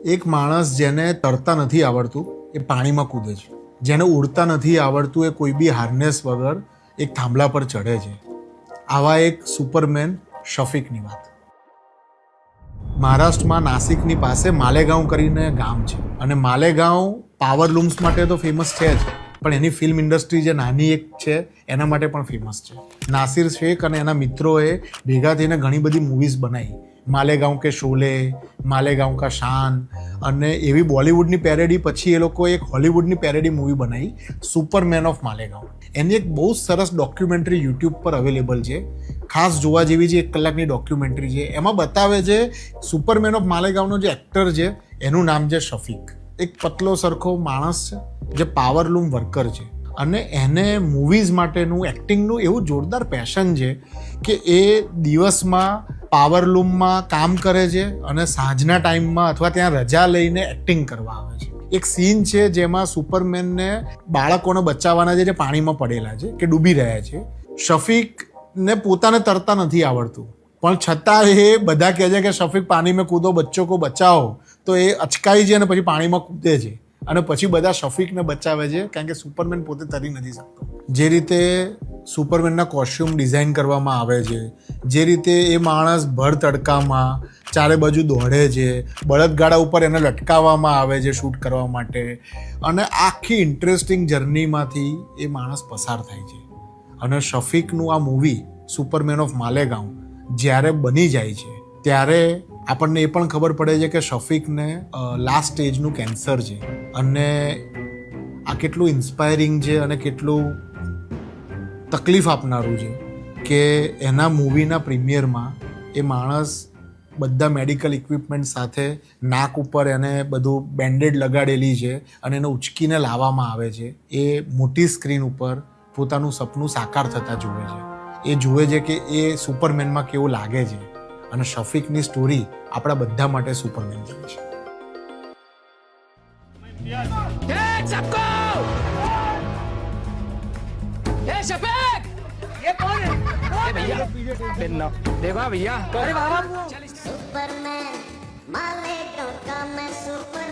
એક માણસ જેને તરતા નથી આવડતું એ પાણીમાં કૂદે છે, જેને ઉડતા નથી આવડતું એ કોઈ બી હાર્નેસ વગર એક થાંભલા પર ચઢે છે. આવા એક સુપરમેન શફીકની વાત. મહારાષ્ટ્રમાં નાસિકની પાસે માલેગાંવ કરીને ગામ છે અને માલેગાંવ પાવર લૂમ્સ માટે તો ફેમસ છે જ, પણ એની ફિલ્મ ઇન્ડસ્ટ્રી જે નાની એક છે એના માટે પણ ફેમસ છે. નાસિર શેખ અને એના મિત્રોએ ભેગા થઈને ઘણી બધી મૂવીઝ બનાવી. માલેગાંવ કે શોલે, માલેગાંવ કા શાન, અને એવી બોલિવૂડની પેરેડી. પછી એ લોકો એક હોલિવૂડની પેરેડી મૂવી બનાવી, સુપરમેન ઓફ માલેગાંવ. એની એક બહુ સરસ ડોક્યુમેન્ટરી યુટ્યુબ પર અવેલેબલ છે, ખાસ જોવા જેવી છે. 1 કલાકની ડોક્યુમેન્ટરી છે. એમાં બતાવે છે સુપરમેન ઓફ માલેગાંવનો જે એક્ટર છે એનું નામ છે શફીક. એક પતલો સરખો માણસ છે જે પાવરલૂમ વર્કર છે અને એને મૂવીઝ માટેનું એક્ટિંગનું એવું જોરદાર પેશન છે કે એ દિવસમાં પાવરલૂમમાં કામ કરે છે અને સાંજના ટાઈમમાં અથવા ત્યાં રજા લઈને એક્ટિંગ કરવા આવે છે. એક સીન છે જેમાં સુપરમેનને બાળકોને બચાવવાના છે જે પાણીમાં પડેલા છે કે ડૂબી રહ્યા છે. શફીકને પોતાને તરતા નથી આવડતું, પણ છતાં એ બધા કહે છે કે શફીક પાણી મેં કૂદો, બચ્ચો કો બચાવો, તો એ અચકાઈ છે અને પછી પાણીમાં કૂદે છે અને પછી બધા શફીકને બચાવે છે કારણ કે સુપરમેન પોતે તરી નથી શકતો. જે રીતે સુપરમેનના કોસ્ચ્યુમ ડિઝાઇન કરવામાં આવે છે, જે રીતે એ માણસ ભર તડકામાં ચારે બાજુ દોડે છે, બળદગાડા ઉપર એને લટકાવવામાં આવે છે શૂટ કરવા માટે, અને આખી ઇન્ટરેસ્ટિંગ જર્નીમાંથી એ માણસ પસાર થાય છે. અને શફીકનું આ મૂવી સુપરમેન ઓફ માલેગાંવ જ્યારે બની જાય છે ત્યારે આપણને એ પણ ખબર પડે છે કે શફીકને લાસ્ટ સ્ટેજનું કેન્સર છે. અને આ કેટલું ઇન્સ્પાયરિંગ છે અને કેટલું તકલીફ આપનારું છે કે એના મૂવીના પ્રીમિયરમાં એ માણસ બધા મેડિકલ ઇક્વિપમેન્ટ સાથે નાક ઉપર એને બધું બેન્ડેડ લગાડેલી છે અને એને ઉચકીને લાવવામાં આવે છે. એ મોટી સ્ક્રીન ઉપર પોતાનું સપનું સાકાર થતાં જુએ છે. એ જુએ છે કે એ સુપરમેનમાં કેવું લાગે છે. અને શફીકની સ્ટોરી આપણા બધા માટે સુપરમેન જેવી છે. सुपरमैन मालेगांव का मैं सुपर